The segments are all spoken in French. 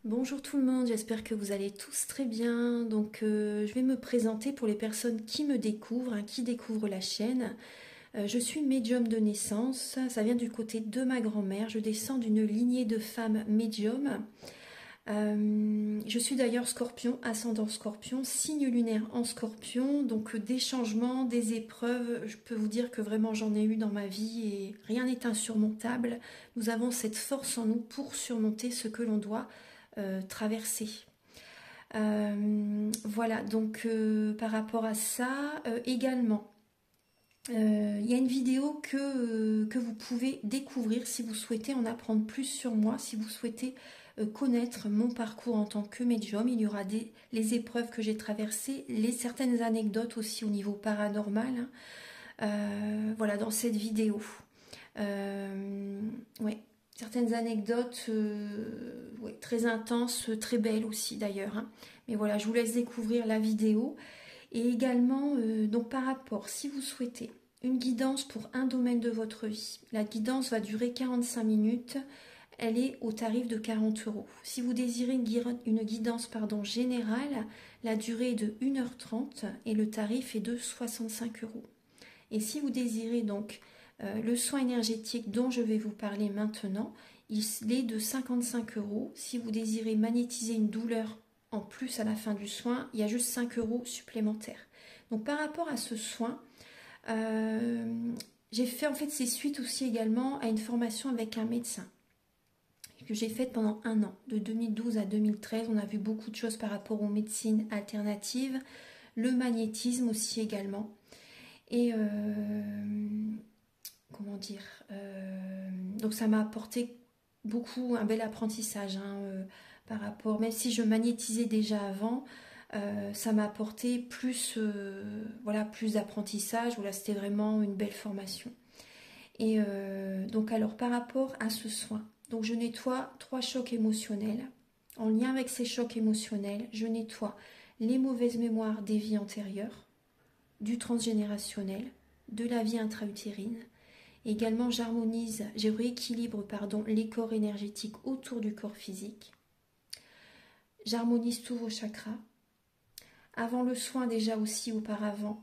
Bonjour tout le monde, j'espère que vous allez tous très bien. Je vais me présenter pour les personnes qui me découvrent, qui découvrent la chaîne. Je suis médium de naissance, ça vient du côté de ma grand-mère. Je descends d'une lignée de femmes médiums. Je suis d'ailleurs scorpion, ascendant scorpion, signe lunaire en scorpion. Donc des changements, des épreuves, je peux vous dire que vraiment j'en ai eu dans ma vie et rien n'est insurmontable. Nous avons cette force en nous pour surmonter ce que l'on doit traverser. Voilà, par rapport à ça, également, il y a une vidéo que vous pouvez découvrir si vous souhaitez en apprendre plus sur moi, si vous souhaitez connaître mon parcours en tant que médium. Il y aura les épreuves que j'ai traversées, certaines anecdotes aussi au niveau paranormal, hein. Voilà, dans cette vidéo. Ouais, certaines anecdotes ouais, très intenses, très belles aussi d'ailleurs, hein. Mais voilà, je vous laisse découvrir la vidéo. Et également, donc par rapport, si vous souhaitez une guidance pour un domaine de votre vie, la guidance va durer 45 minutes. Elle est au tarif de 40 euros. Si vous désirez une guidance générale, la durée est de 1h30 et le tarif est de 65 euros. Et si vous désirez donc le soin énergétique dont je vais vous parler maintenant, il est de 55 euros. Si vous désirez magnétiser une douleur en plus à la fin du soin, il y a juste 5 euros supplémentaires. Donc par rapport à ce soin, j'ai fait en fait c'est suite aussi également à une formation avec un médecin que j'ai faite pendant un an, de 2012 à 2013. On a vu beaucoup de choses par rapport aux médecines alternatives, le magnétisme aussi également. Et comment dire, donc ça m'a apporté beaucoup, un bel apprentissage, hein, par rapport, même si je magnétisais déjà avant, ça m'a apporté plus, voilà, plus d'apprentissage. Voilà, c'était vraiment une belle formation. Et donc alors par rapport à ce soin, donc je nettoie 3 chocs émotionnels. En lien avec ces chocs émotionnels, je nettoie les mauvaises mémoires des vies antérieures, du transgénérationnel, de la vie intra-utérine. Également, je rééquilibre les corps énergétiques autour du corps physique. J'harmonise tous vos chakras. Avant le soin, déjà aussi auparavant,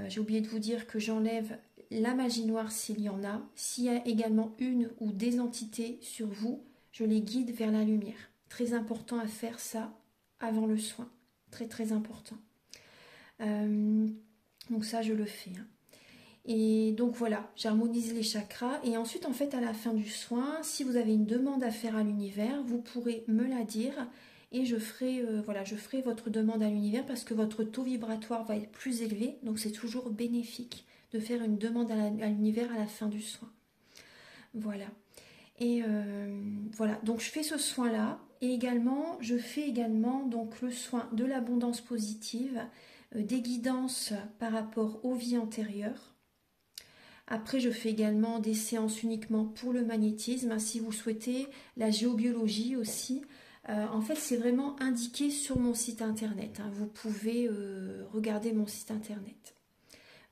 j'ai oublié de vous dire que j'enlève la magie noire s'il y en a. S'il y a également une ou des entités sur vous, je les guide vers la lumière. Très important à faire ça avant le soin. Très très important. Donc ça, je le fais, hein. Et donc voilà, j'harmonise les chakras. Et ensuite, en fait, à la fin du soin, si vous avez une demande à faire à l'univers, vous pourrez me la dire. Et je ferai votre demande à l'univers parce que votre taux vibratoire va être plus élevé. Donc c'est toujours bénéfique de faire une demande à l'univers à la fin du soin. Voilà. Et voilà, donc je fais ce soin-là. Et également, je fais également donc le soin de l'abondance positive, des guidances par rapport aux vies antérieures. Après, je fais également des séances uniquement pour le magnétisme, si vous souhaitez, la géobiologie aussi. En fait, c'est vraiment indiqué sur mon site internet, hein. Vous pouvez regarder mon site internet.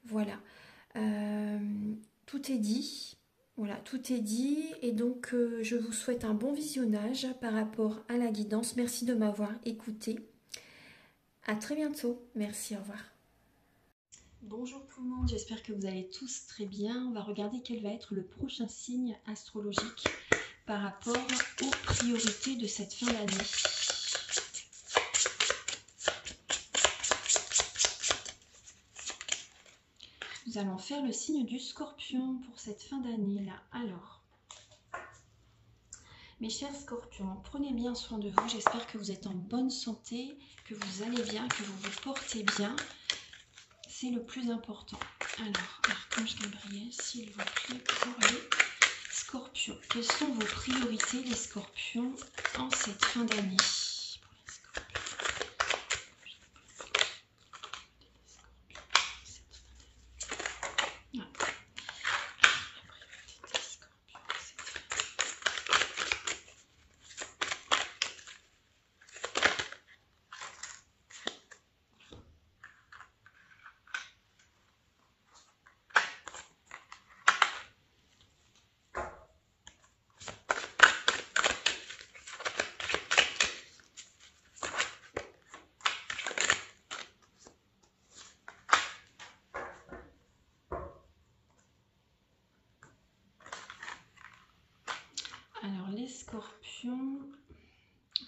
Voilà. Tout est dit. Voilà, tout est dit. Et donc, je vous souhaite un bon visionnage par rapport à la guidance. Merci de m'avoir écouté. À très bientôt. Merci, au revoir. Bonjour tout le monde, j'espère que vous allez tous très bien. On va regarder quel va être le prochain signe astrologique par rapport aux priorités de cette fin d'année. Nous allons faire le signe du Scorpion pour cette fin d'année là. Alors, mes chers Scorpions, prenez bien soin de vous. J'espère que vous êtes en bonne santé, que vous allez bien, que vous vous portez bien. C'est le plus important. Alors, Archange Gabriel, s'il vous plaît, pour les Scorpions. Quelles sont vos priorités, les Scorpions, en cette fin d'année?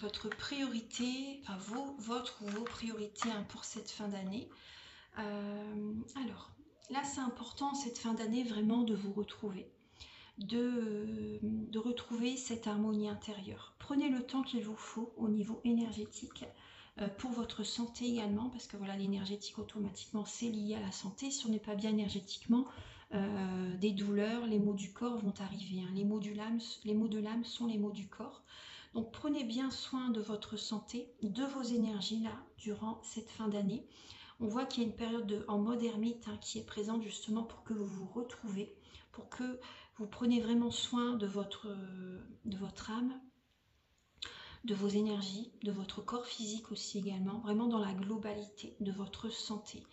votre priorité, enfin votre ou vos priorités hein, pour cette fin d'année. Alors, là c'est important cette fin d'année vraiment de vous retrouver, de retrouver cette harmonie intérieure. Prenez le temps qu'il vous faut au niveau énergétique, pour votre santé également, parce que voilà, l'énergétique automatiquement c'est lié à la santé. Si on n'est pas bien énergétiquement, des douleurs, les maux du corps vont arriver, hein. Les maux de l'âme sont les maux du corps. Donc prenez bien soin de votre santé, de vos énergies là, durant cette fin d'année. On voit qu'il y a une période en mode ermite hein, qui est présente justement pour que vous vous retrouvez, pour que vous preniez vraiment soin de votre âme, de vos énergies, de votre corps physique aussi également, vraiment dans la globalité de votre santé.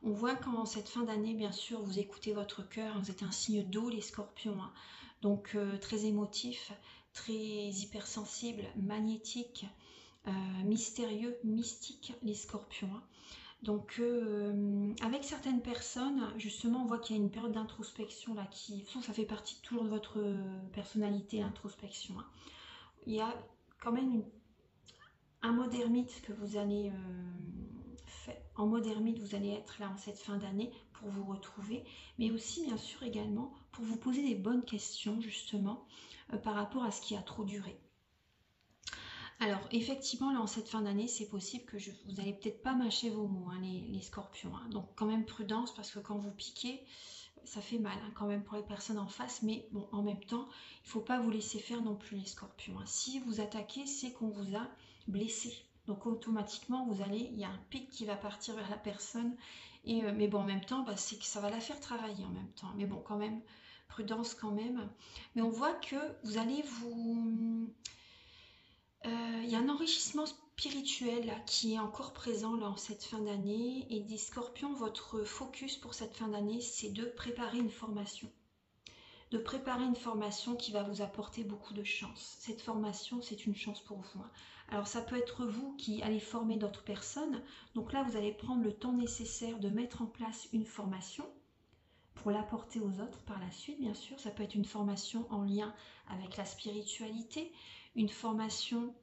On voit qu'en cette fin d'année, bien sûr, vous écoutez votre cœur, vous êtes un signe d'eau les scorpions, hein. Donc très émotif, très hypersensible, magnétique, mystérieux, mystique les scorpions, hein. Donc avec certaines personnes, justement, on voit qu'il y a une période d'introspection là qui, ça fait partie toujours de votre personnalité, l'introspection, hein. Il y a quand même un mode ermite que vous allez en mode ermite, vous allez être là en cette fin d'année pour vous retrouver, mais aussi bien sûr également pour vous poser des bonnes questions justement par rapport à ce qui a trop duré. Alors effectivement là en cette fin d'année c'est possible que vous n'allez peut-être pas mâcher vos mots hein, les scorpions, hein. Donc quand même prudence parce que quand vous piquez ça fait mal hein, quand même pour les personnes en face, mais bon en même temps il ne faut pas vous laisser faire non plus les scorpions, hein. Si vous attaquez c'est qu'on vous a blessé, donc automatiquement il y a un pic qui va partir vers la personne, et, mais bon en même temps c'est que ça va la faire travailler en même temps, mais bon quand même prudence quand même. Mais on voit que vous allez il y a un enrichissement spirituel là, qui est encore présent là, en cette fin d'année. Et des scorpions, votre focus pour cette fin d'année, c'est de préparer une formation. De préparer une formation qui va vous apporter beaucoup de chance. Cette formation, c'est une chance pour vous, hein. Alors ça peut être vous qui allez former d'autres personnes. Donc là, vous allez prendre le temps nécessaire de mettre en place une formation pour l'apporter aux autres par la suite, bien sûr. Ça peut être une formation en lien avec la spiritualité, une formation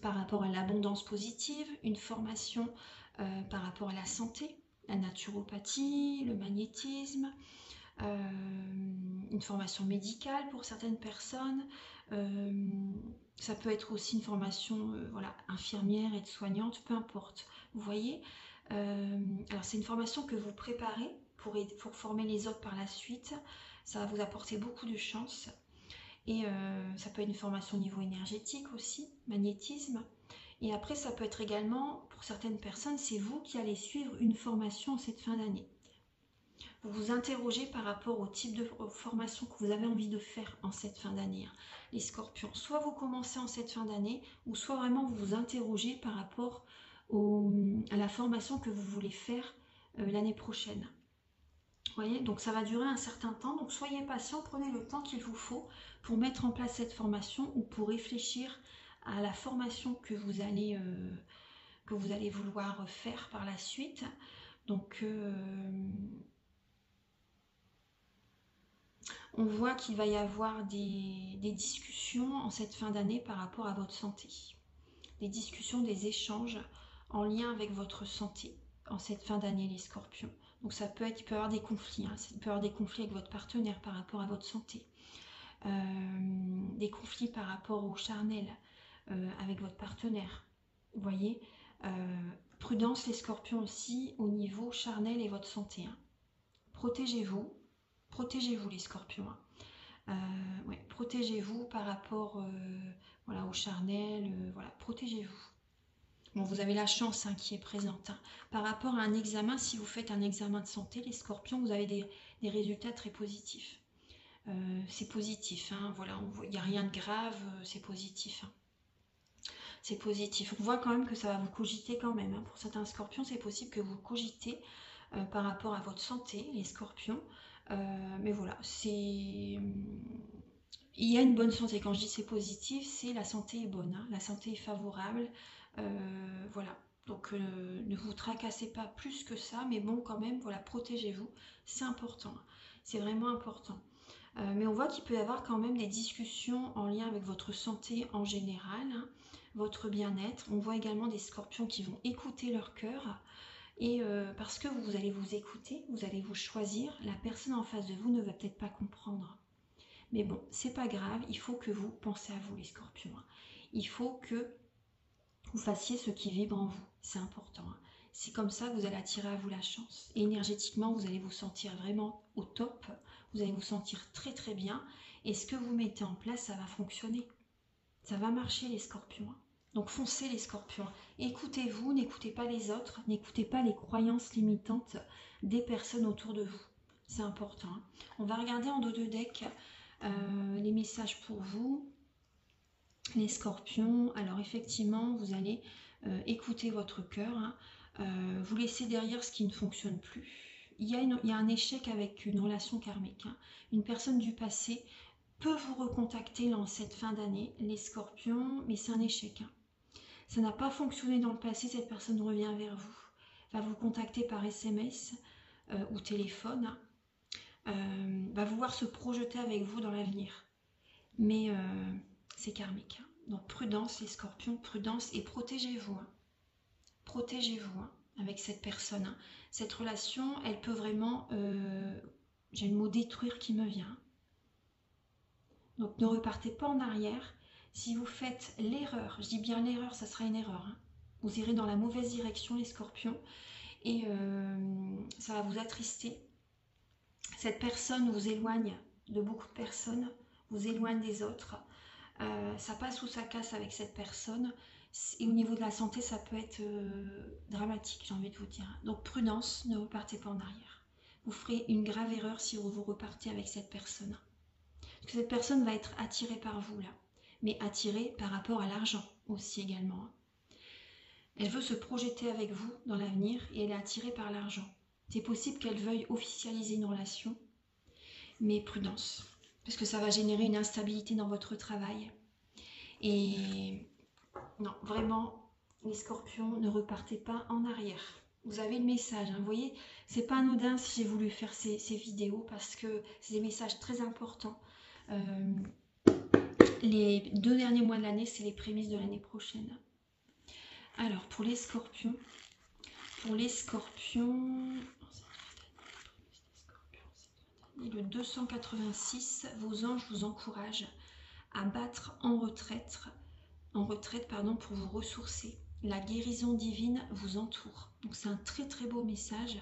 par rapport à l'abondance positive, une formation par rapport à la santé, la naturopathie, le magnétisme, une formation médicale pour certaines personnes. Ça peut être aussi une formation voilà, infirmière, aide-soignante, peu importe. Vous voyez, alors c'est une formation que vous préparez pour former les autres par la suite. Ça va vous apporter beaucoup de chance. Et ça peut être une formation au niveau énergétique aussi, magnétisme. Et après, ça peut être également, pour certaines personnes, c'est vous qui allez suivre une formation en cette fin d'année. Vous vous interrogez par rapport au type de formation que vous avez envie de faire en cette fin d'année, hein, les scorpions. Soit vous commencez en cette fin d'année, ou soit vraiment vous vous interrogez par rapport à la formation que vous voulez faire l'année prochaine. Vous voyez, donc ça va durer un certain temps, donc soyez patient, prenez le temps qu'il vous faut pour mettre en place cette formation ou pour réfléchir à la formation que vous allez vouloir faire par la suite. Donc on voit qu'il va y avoir des discussions en cette fin d'année par rapport à votre santé. Des discussions, des échanges en lien avec votre santé en cette fin d'année, les scorpions. Donc ça peut être, il peut y avoir des conflits, hein. Il peut y avoir des conflits avec votre partenaire par rapport à votre santé. Des conflits par rapport au charnel avec votre partenaire. Vous voyez, prudence les scorpions aussi au niveau charnel et votre santé, hein. Protégez-vous les scorpions, hein. Ouais, protégez-vous par rapport voilà, au charnel, voilà, protégez-vous. Bon, vous avez la chance hein, qui est présente, hein. Par rapport à un examen, si vous faites un examen de santé, les scorpions, vous avez des résultats très positifs. C'est positif, hein, voilà, il n'y a rien de grave, c'est positif, hein. C'est positif. On voit quand même que ça va vous cogiter quand même, hein. Pour certains scorpions, c'est possible que vous cogitez par rapport à votre santé, les scorpions. Mais voilà, il y a une bonne santé. Quand je dis c'est positif, c'est la santé est bonne, hein. La santé est favorable. Voilà. Donc ne vous tracassez pas plus que ça, mais bon quand même, voilà, protégez-vous. C'est important. C'est vraiment important. Mais on voit qu'il peut y avoir quand même des discussions en lien avec votre santé en général, hein. votre bien-être. On voit également des scorpions qui vont écouter leur cœur. Et parce que vous allez vous écouter, vous allez vous choisir, la personne en face de vous ne va peut-être pas comprendre. Mais bon, c'est pas grave, il faut que vous pensez à vous les scorpions. Il faut que vous fassiez ce qui vibre en vous, c'est important. C'est comme ça que vous allez attirer à vous la chance. Et énergétiquement, vous allez vous sentir vraiment au top, vous allez vous sentir très très bien. Et ce que vous mettez en place, ça va fonctionner. Ça va marcher les scorpions. Donc foncez les scorpions. Écoutez-vous, n'écoutez pas les autres, n'écoutez pas les croyances limitantes des personnes autour de vous. C'est important. On va regarder en dos de deck les messages pour vous, les scorpions. Alors effectivement, vous allez écouter votre cœur, vous laissez derrière ce qui ne fonctionne plus. Il y a un échec avec une relation karmique. Une personne du passé peut vous recontacter là, en cette fin d'année, les scorpions, mais c'est un échec. Ça n'a pas fonctionné dans le passé, cette personne revient vers vous. Va vous contacter par SMS ou téléphone. Va vouloir se projeter avec vous dans l'avenir. Mais c'est karmique. Donc prudence les scorpions, prudence et protégez-vous. Protégez-vous avec cette personne. Cette relation, elle peut vraiment, j'ai le mot détruire qui me vient. Donc ne repartez pas en arrière. Si vous faites l'erreur, je dis bien l'erreur, ça sera une erreur. Vous irez dans la mauvaise direction les scorpions et ça va vous attrister. Cette personne vous éloigne de beaucoup de personnes, vous éloigne des autres. Ça passe ou ça casse avec cette personne. Et au niveau de la santé, ça peut être dramatique, j'ai envie de vous dire. Donc prudence, ne repartez pas en arrière. Vous ferez une grave erreur si vous repartez avec cette personne. Parce que cette personne va être attirée par vous là, mais attirée par rapport à l'argent aussi également. Elle veut se projeter avec vous dans l'avenir et elle est attirée par l'argent. C'est possible qu'elle veuille officialiser une relation, mais prudence, parce que ça va générer une instabilité dans votre travail. Et non, vraiment, les scorpions, ne repartez pas en arrière. Vous avez le message, vous voyez, c'est pas anodin si j'ai voulu faire ces vidéos parce que c'est des messages très importants. Les 2 derniers mois de l'année, c'est les prémices de l'année prochaine. Alors, pour les scorpions, le 286, vos anges vous encouragent à battre en retraite, pour vous ressourcer. La guérison divine vous entoure. Donc c'est un très très beau message.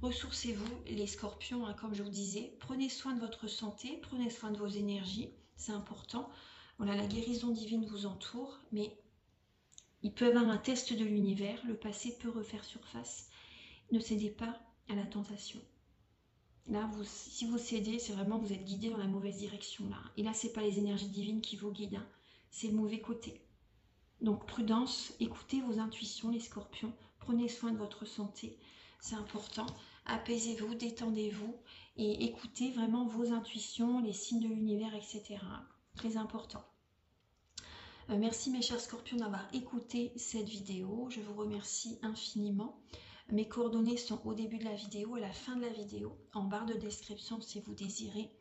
Ressourcez-vous les scorpions, comme je vous disais. Prenez soin de votre santé, prenez soin de vos énergies, c'est important. Voilà, la guérison divine vous entoure, mais il peut y avoir un test de l'univers, le passé peut refaire surface. Ne cédez pas à la tentation. Là, si vous cédez, c'est vraiment vous êtes guidé dans la mauvaise direction. Là. Et là, ce n'est pas les énergies divines qui vous guident, c'est le mauvais côté. Donc prudence, écoutez vos intuitions les scorpions, prenez soin de votre santé, c'est important. Apaisez-vous, détendez-vous et écoutez vraiment vos intuitions, les signes de l'univers, etc. Très important. Merci mes chers scorpions d'avoir écouté cette vidéo. Je vous remercie infiniment. Mes coordonnées sont au début de la vidéo, à la fin de la vidéo, en barre de description si vous désirez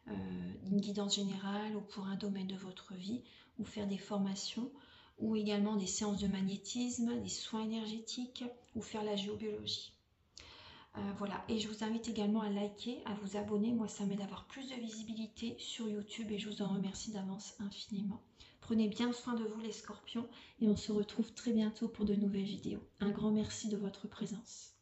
une guidance générale ou pour un domaine de votre vie, ou faire des formations, ou également des séances de magnétisme, des soins énergétiques, ou faire la géobiologie. Voilà, et je vous invite également à liker, à vous abonner. Moi, ça m'aide à avoir plus de visibilité sur YouTube et je vous en remercie d'avance infiniment. Prenez bien soin de vous les scorpions et on se retrouve très bientôt pour de nouvelles vidéos. Un grand merci de votre présence.